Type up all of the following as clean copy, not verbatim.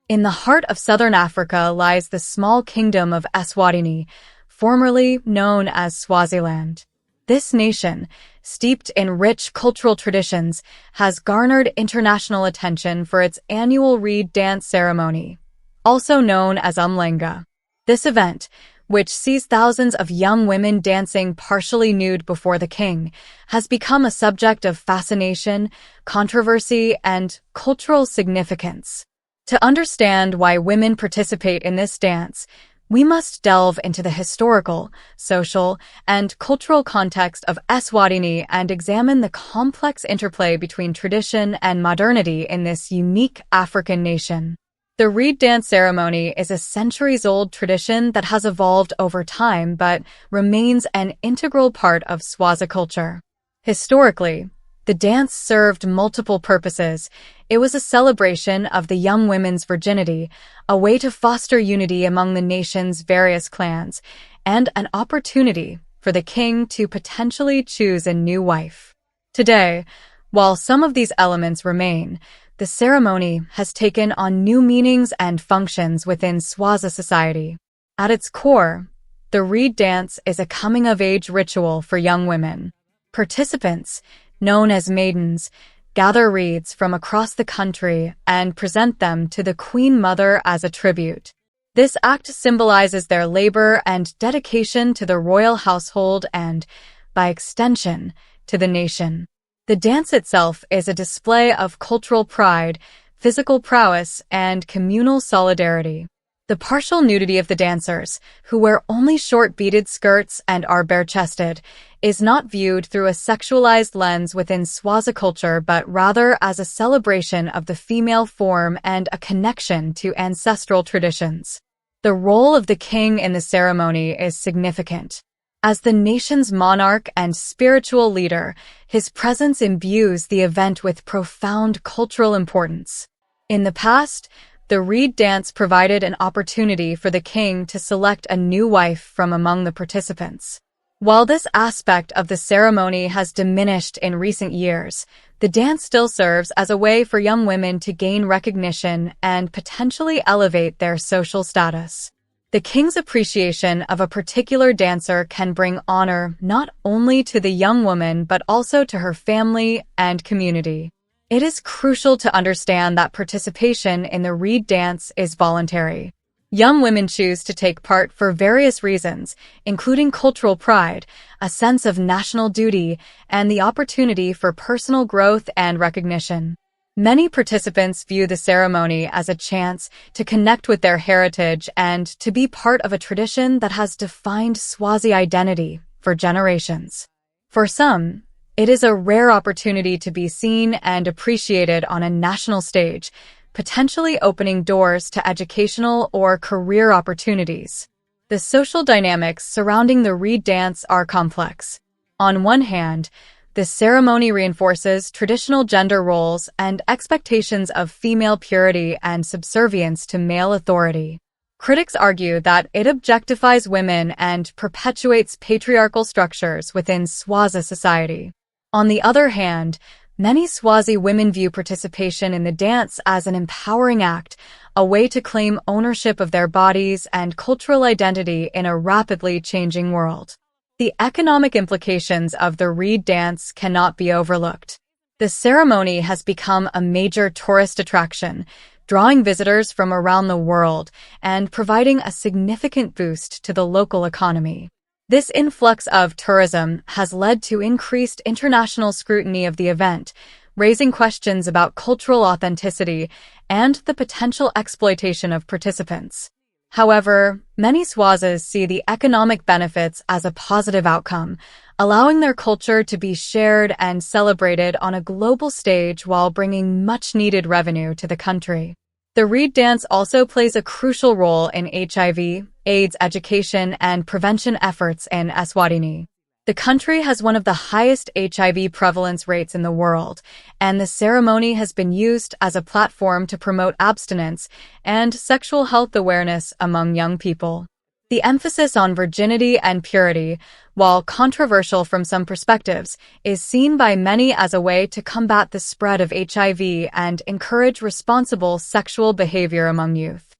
In the heart of southern Africa lies the small kingdom of Eswatini, formerly known as Swaziland. This nation, steeped in rich cultural traditions, has garnered international attention for its annual reed dance ceremony, also known as umlenga. This event, which sees thousands of young women dancing partially nude before the king, has become a subject of fascination, controversy, and cultural significance. To understand why women participate in this dance, we must delve into the historical, social, and cultural context of Eswatini and examine the complex interplay between tradition and modernity in this unique African nation. The reed dance ceremony is a centuries-old tradition that has evolved over time but remains an integral part of Swazi culture. Historically, the dance served multiple purposes. It was a celebration of the young women's virginity, a way to foster unity among the nation's various clans, and an opportunity for the king to potentially choose a new wife. Today, while some of these elements remain, the ceremony has taken on new meanings and functions within Swazi society. At its core, the reed dance is a coming-of-age ritual for young women. Participants, known as maidens, gather reeds from across the country and present them to the Queen Mother as a tribute. This act symbolizes their labor and dedication to the royal household and, by extension, to the nation. The dance itself is a display of cultural pride, physical prowess, and communal solidarity. The partial nudity of the dancers, who wear only short beaded skirts and are bare-chested, is not viewed through a sexualized lens within Swazi culture but rather as a celebration of the female form and a connection to ancestral traditions. The role of the king in the ceremony is significant. As the nation's monarch and spiritual leader, his presence imbues the event with profound cultural importance. In the past, the reed dance provided an opportunity for the king to select a new wife from among the participants. While this aspect of the ceremony has diminished in recent years, the dance still serves as a way for young women to gain recognition and potentially elevate their social status. The king's appreciation of a particular dancer can bring honor not only to the young woman but also to her family and community. It is crucial to understand that participation in the reed dance is voluntary. Young women choose to take part for various reasons, including cultural pride, a sense of national duty, and the opportunity for personal growth and recognition. Many participants view the ceremony as a chance to connect with their heritage and to be part of a tradition that has defined Swazi identity for generations. For some, it is a rare opportunity to be seen and appreciated on a national stage, potentially opening doors to educational or career opportunities. The social dynamics surrounding the reed dance are complex. On one hand, the ceremony reinforces traditional gender roles and expectations of female purity and subservience to male authority. Critics argue that it objectifies women and perpetuates patriarchal structures within Swazi society. On the other hand, many Swazi women view participation in the dance as an empowering act, a way to claim ownership of their bodies and cultural identity in a rapidly changing world. The economic implications of the reed dance cannot be overlooked. The ceremony has become a major tourist attraction, drawing visitors from around the world and providing a significant boost to the local economy. This influx of tourism has led to increased international scrutiny of the event, raising questions about cultural authenticity and the potential exploitation of participants. However, many Swazis see the economic benefits as a positive outcome, allowing their culture to be shared and celebrated on a global stage while bringing much-needed revenue to the country. The reed dance also plays a crucial role in HIV/AIDS education and prevention efforts in Eswatini. The country has one of the highest HIV prevalence rates in the world, and the ceremony has been used as a platform to promote abstinence and sexual health awareness among young people. The emphasis on virginity and purity, while controversial from some perspectives, is seen by many as a way to combat the spread of HIV and encourage responsible sexual behavior among youth.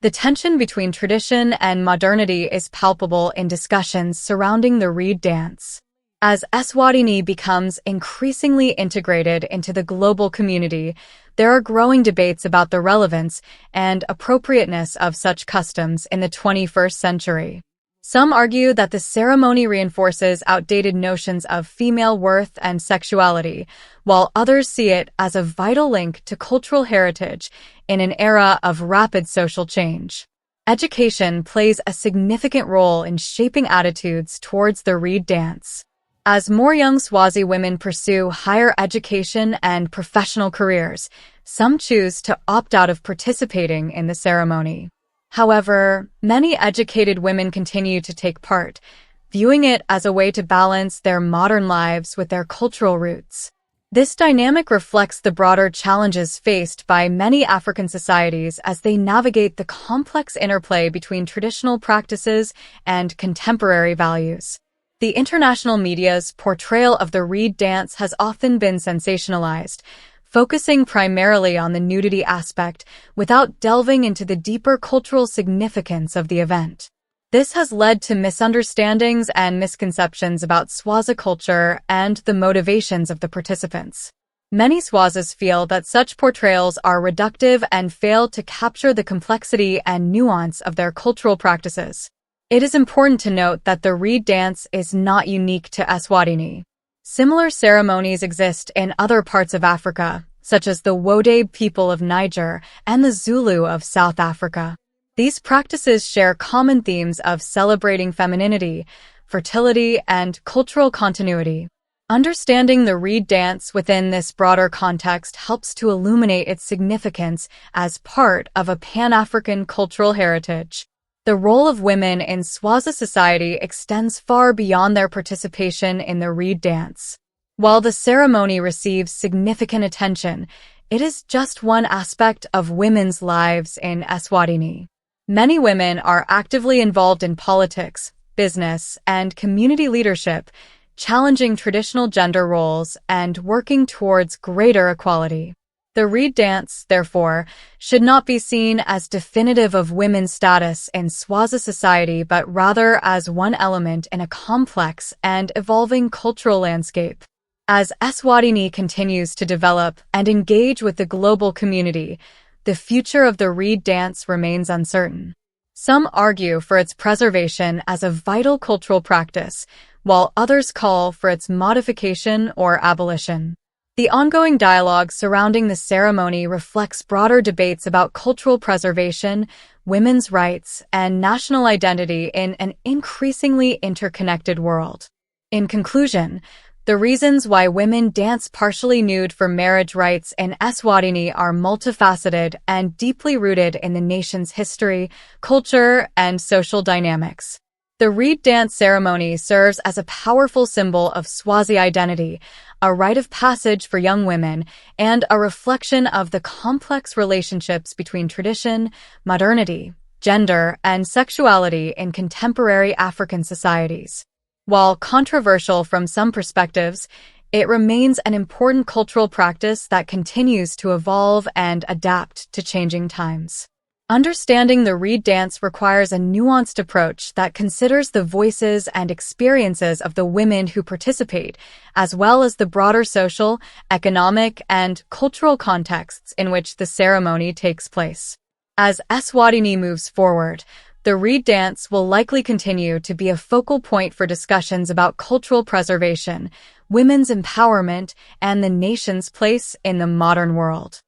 The tension between tradition and modernity is palpable in discussions surrounding the reed dance. As Eswatini becomes increasingly integrated into the global community, there are growing debates about the relevance and appropriateness of such customs in the 21st century. Some argue that the ceremony reinforces outdated notions of female worth and sexuality, while others see it as a vital link to cultural heritage in an era of rapid social change. Education plays a significant role in shaping attitudes towards the reed dance. As more young Swazi women pursue higher education and professional careers, some choose to opt out of participating in the ceremony. However, many educated women continue to take part, viewing it as a way to balance their modern lives with their cultural roots. This dynamic reflects the broader challenges faced by many African societies as they navigate the complex interplay between traditional practices and contemporary values. The international media's portrayal of the reed dance has often been sensationalized, focusing primarily on the nudity aspect without delving into the deeper cultural significance of the event. This has led to misunderstandings and misconceptions about Swazi culture and the motivations of the participants. Many Swazis feel that such portrayals are reductive and fail to capture the complexity and nuance of their cultural practices. It is important to note that the reed dance is not unique to Eswatini. Similar ceremonies exist in other parts of Africa, such as the Wode people of Niger and the Zulu of South Africa. These practices share common themes of celebrating femininity, fertility, and cultural continuity. Understanding the reed dance within this broader context helps to illuminate its significance as part of a Pan-African cultural heritage. The role of women in Swazi society extends far beyond their participation in the reed dance. While the ceremony receives significant attention, it is just one aspect of women's lives in Eswatini. Many women are actively involved in politics, business, and community leadership, challenging traditional gender roles and working towards greater equality. The reed dance, therefore, should not be seen as definitive of women's status in Swazi society but rather as one element in a complex and evolving cultural landscape. As Eswatini continues to develop and engage with the global community, the future of the reed dance remains uncertain. Some argue for its preservation as a vital cultural practice, while others call for its modification or abolition. The ongoing dialogue surrounding the ceremony reflects broader debates about cultural preservation, women's rights, and national identity in an increasingly interconnected world. In conclusion, the reasons why women dance partially nude for marriage rights in Eswatini are multifaceted and deeply rooted in the nation's history, culture, and social dynamics. The reed dance ceremony serves as a powerful symbol of Swazi identity, a rite of passage for young women, and a reflection of the complex relationships between tradition, modernity, gender, and sexuality in contemporary African societies. While controversial from some perspectives, it remains an important cultural practice that continues to evolve and adapt to changing times. Understanding the reed dance requires a nuanced approach that considers the voices and experiences of the women who participate, as well as the broader social, economic, and cultural contexts in which the ceremony takes place. As Eswatini moves forward, the reed dance will likely continue to be a focal point for discussions about cultural preservation, women's empowerment, and the nation's place in the modern world.